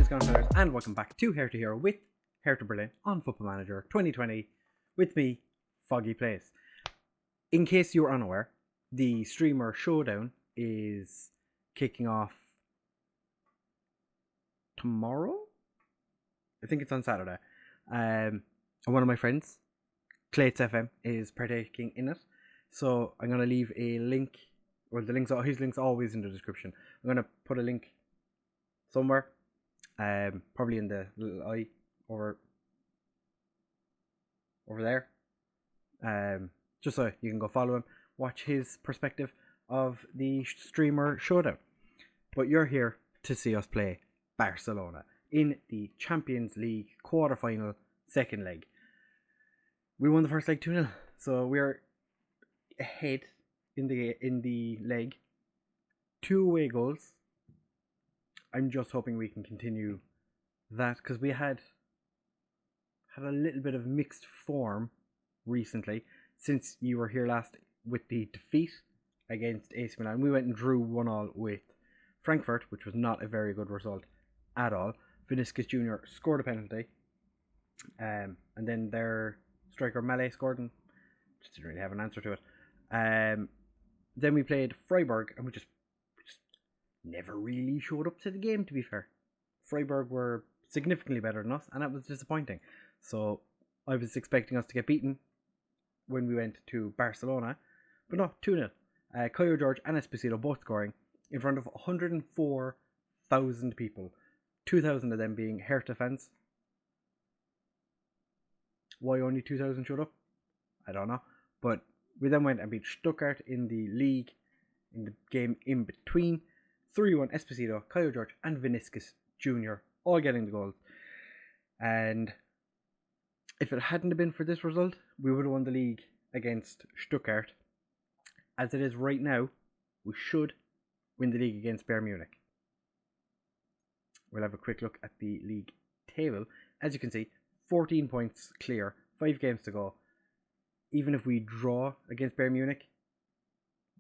is going on, fellas, and welcome back to Hertha Hero with Hertha Berlin on Football Manager 2020 with me, Foggy Plays. In case you were unaware, the streamer showdown is kicking off tomorrow? I think it's on Saturday. And one of my friends, ClaytsFM, is partaking in it. So I'm going to leave a link, or his link's always in the description. I'm going to put a link somewhere, probably in the little eye over there, just so you can go follow him, watch his perspective of the streamer showdown. But you're here to see us play Barcelona in the Champions League quarter-final second leg. We won the first leg 2-0, so we're ahead in the leg. 2 away goals. I'm just hoping we can continue that, because we had a little bit of mixed form recently since you were here last with the defeat against AC Milan. We went and drew 1-1 with Frankfurt, which was not a very good result at all. Vinicius Jr. scored a penalty, and then their striker Male scored and just didn't really have an answer to it. Then we played Freiburg, and we just never really showed up to the game, to be fair. Freiburg were significantly better than us, and that was disappointing. So I was expecting us to get beaten when we went to Barcelona, but no, 2-0. Caio Jorge and Esposito both scoring in front of 104,000 people, 2,000 of them being Hertha fans. Why only 2,000 showed up? I don't know. But we then went and beat Stuttgart in the league, in the game in between. 3-1 Esposito, Caio Jorge and Vinicius Jr. all getting the goals. And if it hadn't been for this result, we would have won the league against Stuttgart. As it is right now, we should win the league against Bayern Munich. We'll have a quick look at the league table. As you can see, 14 points clear, 5 games to go. Even if we draw against Bayern Munich,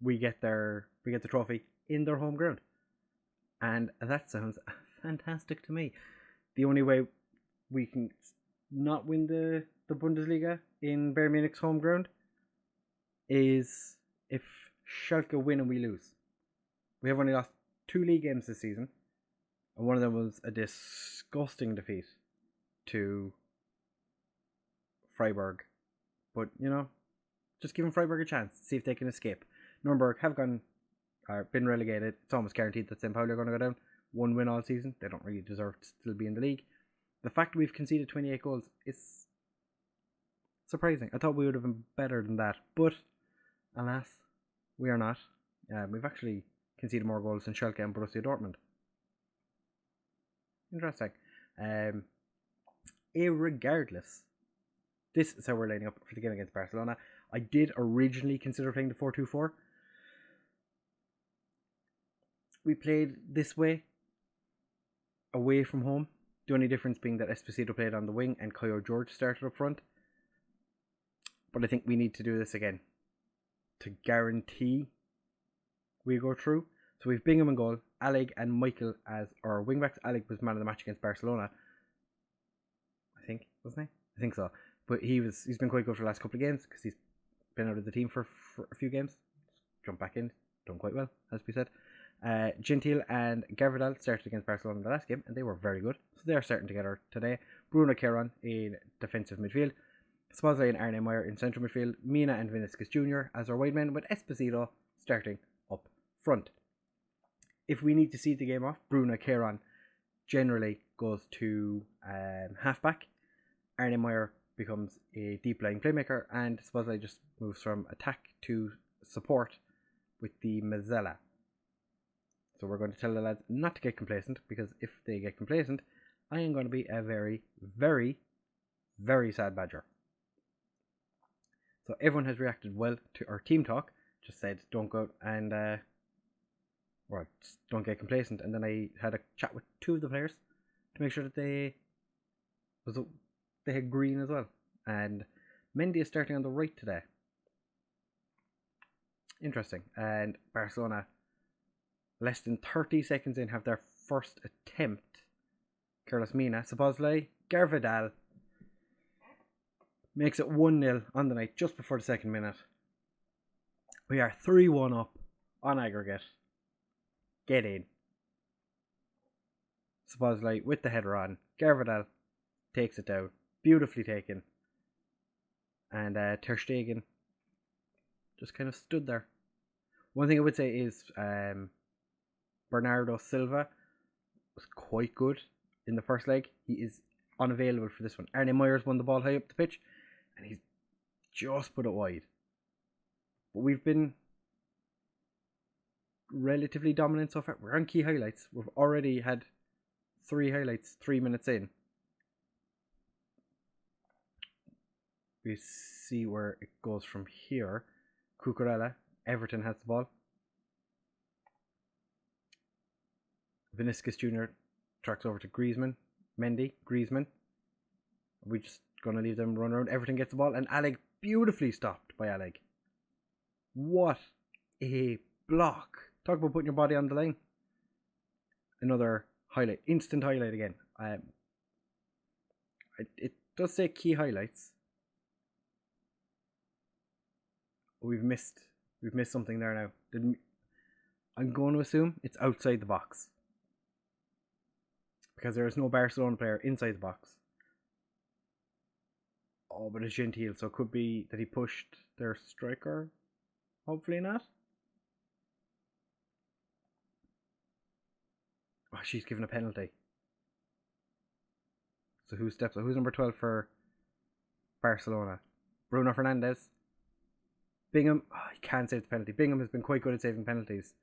we get the trophy in their home ground. And that sounds fantastic to me. The only way we can not win the Bundesliga in Bayern Munich's home ground is if Schalke win and we lose. We have only lost 2 league games this season, and one of them was a disgusting defeat to Freiburg. But, just giving Freiburg a chance, see if they can escape. Nuremberg have been relegated. It's almost guaranteed that St. Pauli are going to go down. 1 win all season. They don't really deserve to still be in the league. The fact we've conceded 28 goals is surprising. I thought we would have been better than that, but alas, we are not. We've actually conceded more goals than Schalke and Borussia Dortmund. Interesting. Irregardless, this is how we're lining up for the game against Barcelona. I did originally consider playing the 4-2-4. We played this way, away from home. The only difference being that Esposito played on the wing and Caio Jorge started up front. But I think we need to do this again to guarantee we go through. So we've Bingham in goal, Alec and Michael as our wingbacks. Alec was man of the match against Barcelona, I think, wasn't he? I think so. But he's been quite good for the last couple of games because he's been out of the team for a few games. Jumped back in, done quite well, as we said. Gentile and Gavardal started against Barcelona in the last game, and they were very good. So they are starting together today. Bruno Keron in defensive midfield, Szoboszlai and Arne Meyer in central midfield, Mina and Vinicius Jr. as our wide men, with Esposito starting up front. If we need to see the game off, Bruno Keron generally goes to halfback. Arne Meyer becomes a deep lying playmaker, and Szoboszlai just moves from attack to support with the Mazzella. So we're going to tell the lads not to get complacent, because if they get complacent, I am going to be a very, very, very sad badger. So everyone has reacted well to our team talk. Just said don't go and just don't get complacent. And then I had a chat with 2 of the players to make sure that they had green as well. And Mendy is starting on the right today. Interesting. And Barcelona, less than 30 seconds in, have their first attempt Carlos Mina, Szoboszlai, Gervidal makes it 1-0 on the night just before the second minute. We are 3-1 up on aggregate. Get in. Szoboszlai with the header on. Gervidal takes it down. Beautifully taken. And Ter Stegen just kind of stood there. One thing I would say is Bernardo Silva was quite good in the first leg. He is unavailable for this one. Arne Myers won the ball high up the pitch and he's just put it wide. But we've been relatively dominant so far. We're on key highlights. We've already had 3 highlights 3 minutes in. We see where it goes from here. Cucurella, Everton has the ball. Vinicius Jr. tracks over to Griezmann. Mendy, Griezmann. We're just going to leave them run around. Everton gets the ball and Alec beautifully stopped by Alec. What a block. Talk about putting your body on the line. Another highlight. Instant highlight again. It does say key highlights. We've missed something there now. I'm going to assume it's outside the box. Because there is no Barcelona player inside the box. Oh, but it's Gentile, so it could be that he pushed their striker. Hopefully not. Oh, she's given a penalty. So who steps up? Who's number 12 for Barcelona? Bruno Fernandes. Bingham, he can't save the penalty. Bingham has been quite good at saving penalties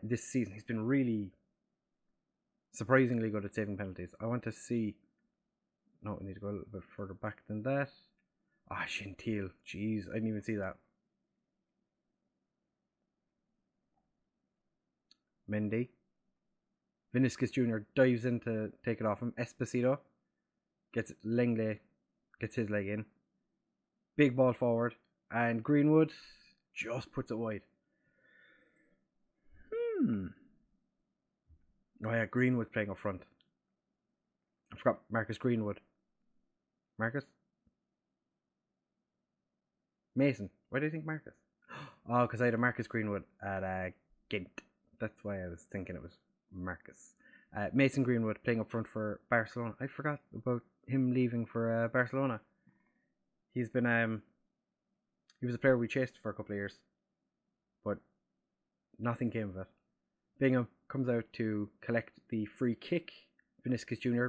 this season. He's been really surprisingly good at saving penalties. I want to see. No, we need to go a little bit further back than that. Gentile. Jeez, I didn't even see that. Mendy. Vinicius Jr. dives in to take it off him. Esposito gets Lvly, gets his leg in. Big ball forward. And Greenwood just puts it wide. Oh yeah, Greenwood playing up front. I forgot Marcus Greenwood. Marcus? Mason. Why do you think Marcus? Oh, because I had a Marcus Greenwood at Ghent. That's why I was thinking it was Marcus. Mason Greenwood playing up front for Barcelona. I forgot about him leaving for Barcelona. He's been he was a player we chased for a couple of years, but nothing came of it. Bingham comes out to collect the free kick. Vinicius Jr.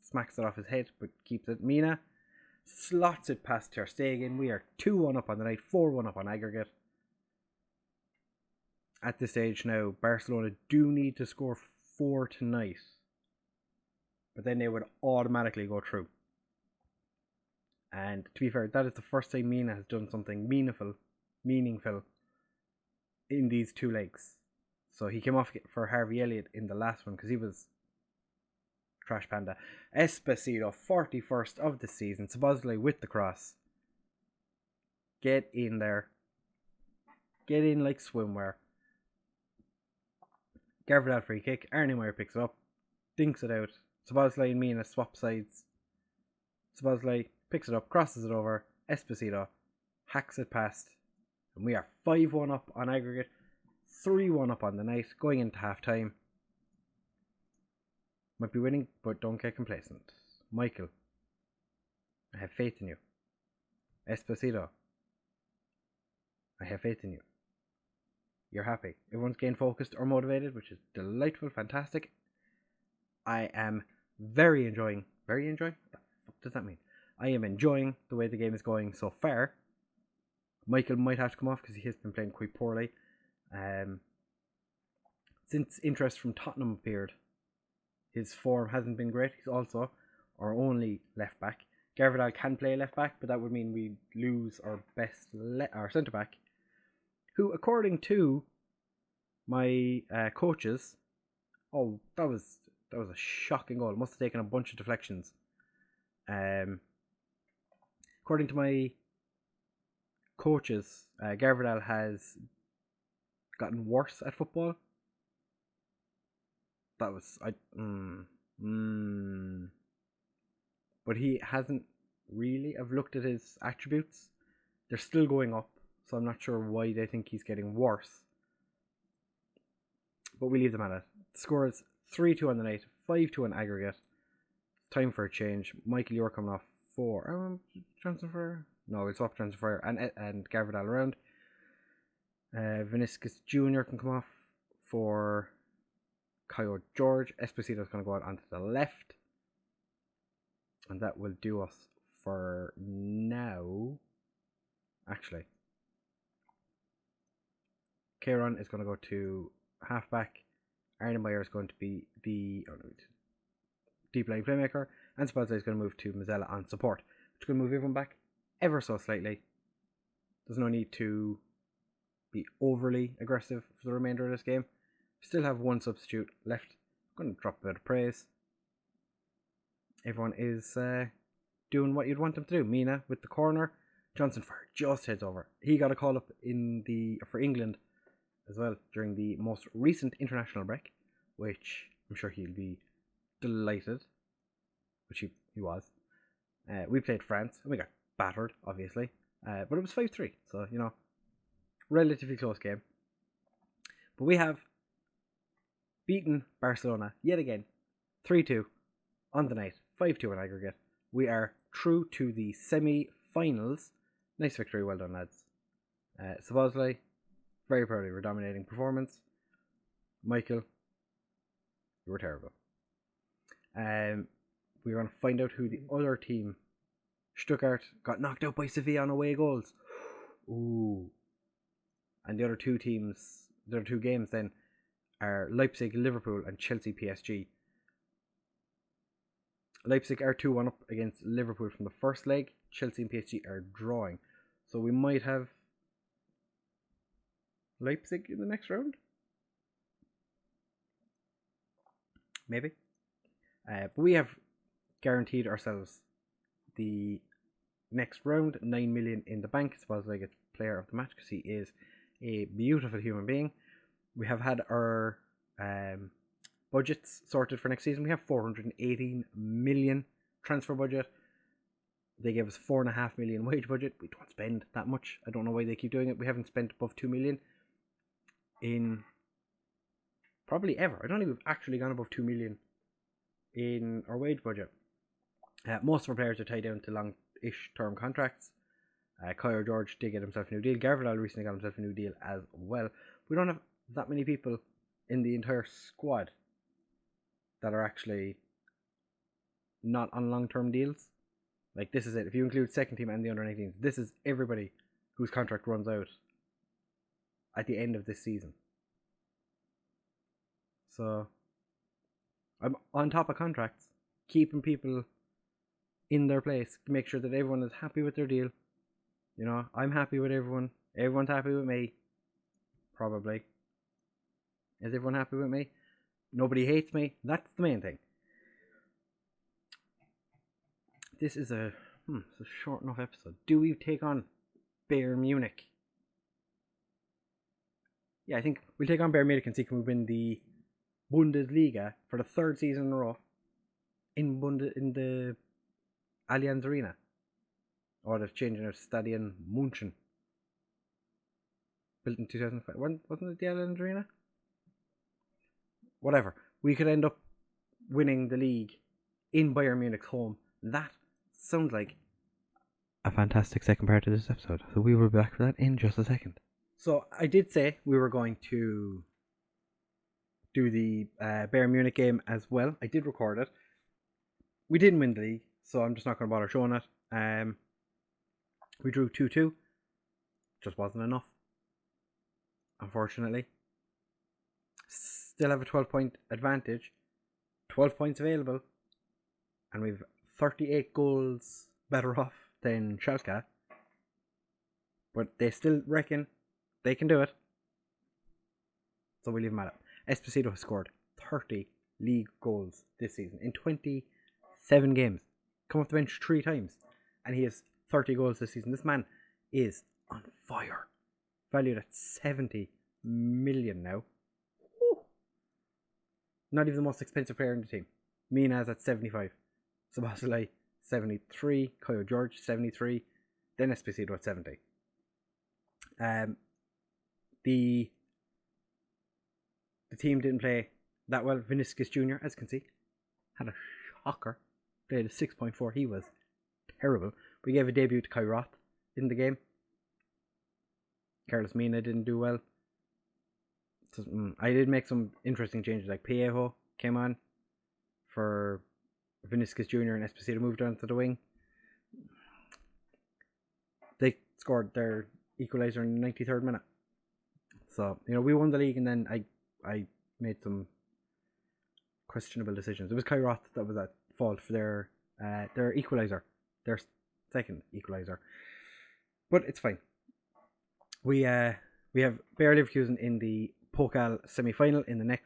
smacks it off his head, but keeps it. Mina slots it past Ter Stegen. We are 2-1 up on the night, 4-1 up on aggregate. At this stage now, Barcelona do need to score 4 tonight, but then they would automatically go through. And to be fair, that is the first time Mina has done something meaningful in these 2 legs. So he came off for Harvey Elliott in the last one because he was trash panda. Esposito, 41st of the season. Szoboszlai with the cross. Get in there. Get in like swimwear. Gervidal free kick. Arne Meyer picks it up. Dinks it out. Szoboszlai and Mina swap sides. Szoboszlai picks it up, crosses it over. Esposito hacks it past. And we are 5-1 up on aggregate. 3-1 up on the night. Going into half time. Might be winning, but don't get complacent. Michael, I have faith in you. Esposito, I have faith in you. You're happy. Everyone's gained focused or motivated, which is delightful, fantastic. I am very enjoying. What the fuck does that mean? I am enjoying the way the game is going so far. Michael might have to come off because he has been playing quite poorly. Since interest from Tottenham appeared, his form hasn't been great. He's also our only left back. Gervidal can play left back, but that would mean we lose our best our centre back, who, according to my coaches, that was a shocking goal. Must have taken a bunch of deflections. According to my coaches, Gervidal has gotten worse at football. That was But he hasn't really. I've looked at his attributes. They're still going up, so I'm not sure why they think he's getting worse. But we leave them at it. The score is 3-2 on the night, 5-2 on aggregate. Time for a change. Michael, you're coming off 4. Transfer? No, we'll swap transfer and Garverdale around. Viniscus Jr. can come off for Coyote George. Esposito's going to go out onto the left. And that will do us for now. Actually, Kieran is going to go to halfback. Arne Meyer is going to be the deep line playmaker. And Spalza is going to move to Mazzella on support. Which is going to move everyone back ever so slightly. There's no need to be overly aggressive for the remainder of this game. Still have one substitute left. I'm going to drop a bit of praise. Everyone is doing what you'd want them to do. Mina with the corner. Johnson Farr just heads over. He got a call up for England as well during the most recent international break, which I'm sure he'll be delighted, which he was. We played France and we got battered, obviously, but it was 5-3, so relatively close game. But we have beaten Barcelona yet again, 3-2 on the night, 5-2 in aggregate. We are through to the semi-finals. Nice victory, well done, lads. Lvly, very proud of your dominating performance. Michael, you were terrible. We're going to find out who the other team, Stuttgart, got knocked out by Sevilla on away goals. Ooh. And the other two games then are Leipzig, Liverpool, and Chelsea, PSG. Leipzig are 2-1 up against Liverpool from the first leg. Chelsea and PSG are drawing. So we might have Leipzig in the next round? Maybe. But we have guaranteed ourselves the next round, 9 million in the bank. Supposedly gets player of the match because he is a beautiful human being. We have had our budgets sorted for next season. We have 418 million transfer budget. They gave us 4.5 million wage budget. We don't spend that much. I don't know why they keep doing it. We haven't spent above 2 million in probably ever. I don't think we've actually gone above 2 million in our wage budget. Most of our players are tied down to long-ish term contracts. Kyle George did get himself a new deal. Garverdale recently got himself a new deal as well. We don't have that many people in the entire squad that are actually not on long-term deals. Like, this is it. If you include second team and the under 19s, this is everybody whose contract runs out at the end of this season. So, I'm on top of contracts, keeping people in their place, make sure that everyone is happy with their deal. I'm happy with everyone. Everyone's happy with me. Probably. Is everyone happy with me? Nobody hates me. That's the main thing. This is a short enough episode. Do we take on Bayern Munich? Yeah, I think we'll take on Bayern Munich and see can we win the Bundesliga for the third season in a row in the Allianz Arena. Or they're changing it to Stadion München. Built in 2005. Wasn't it the Allianz Arena? Whatever. We could end up winning the league in Bayern Munich's home. That sounds like a fantastic second part of this episode. So we will be back for that in just a second. So I did say we were going to do the Bayern Munich game as well. I did record it. We didn't win the league, so I'm just not going to bother showing it. We drew 2-2. Just wasn't enough, unfortunately. Still have a 12-point advantage. 12 points available. And we've 38 goals better off than Schalke. But they still reckon they can do it. So we leave them at it. Esposito has scored 30 league goals this season in 27 games. Come off the bench 3 times. And he has 30 goals this season. This man is on fire. Valued at 70 million now. Woo. Not even the most expensive player in the team. Minas at 75. Szoboszlai 73. Coyo George 73. Then Esposito at 70. The team didn't play that well. Vinicius Jr., as you can see, had a shocker. Played a 6.4. He was terrible. We gave a debut to Kai Roth in the game. Carlos Mina didn't do well. So, I did make some interesting changes, like Piejo came on for Vinicius Jr. and Esposito moved on to the wing. They scored their equaliser in the 93rd minute. So, we won the league, and then I made some questionable decisions. It was Kai Roth that was at fault for their equaliser, their second equaliser. But it's fine. We have Bayer Leverkusen in the Pokal semi-final in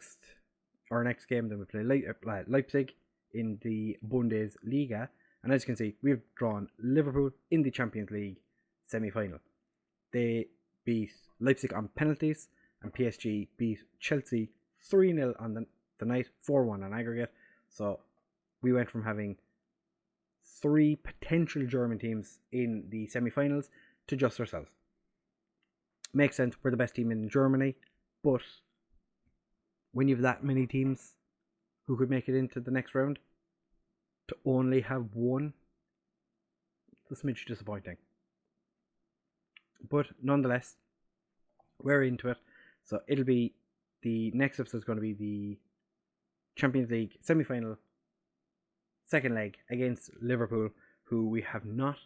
our next game. Then we play Leipzig in the Bundesliga, and as you can see, we've drawn Liverpool in the Champions League semi-final. They beat Leipzig on penalties, and PSG beat Chelsea 3-0 on the night, 4-1 on aggregate. So we went from having 3 potential German teams in the semi-finals to just ourselves. Makes sense, we're the best team in Germany, but when you have that many teams who could make it into the next round, to only have one, it's a smidge disappointing. But nonetheless, we're into it. So it'll be, the next episode is going to be the Champions League semi-final, second leg against Liverpool, who we have not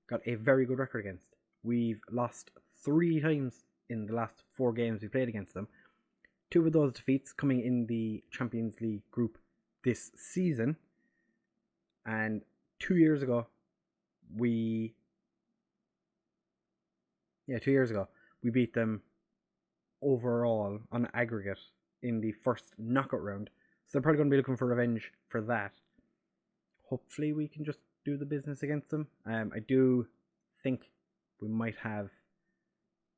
got a very good record against. We've lost 3 times in the last 4 games we played against them. 2 of those defeats coming in the Champions League group this season. And 2 years ago, we beat them overall on aggregate in the first knockout round. So they're probably going to be looking for revenge for that. Hopefully we can just do the business against them. I do think we might have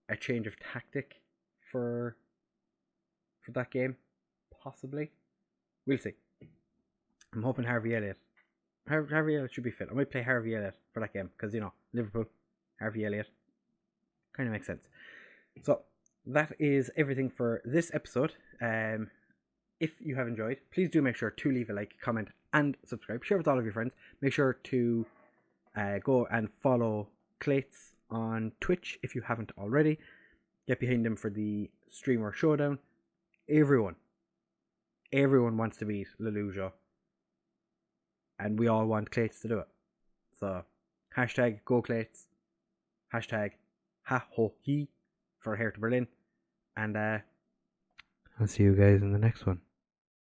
a change of tactic for that game, possibly. We'll see. I'm hoping Harvey Elliott should be fit. I might play Harvey Elliott for that game because Liverpool, Harvey Elliott, kind of makes sense. So that is everything for this episode. If you have enjoyed, please do make sure to leave a like, comment, and subscribe. Share with all of your friends. Make sure to go and follow Clates on Twitch if you haven't already. Get behind them for the streamer showdown. Everyone wants to beat Lvly, and we all want Clates to do it. So hashtag go Clates, hashtag ha-ho-he for Hertha Berlin, and I'll see you guys in the next one.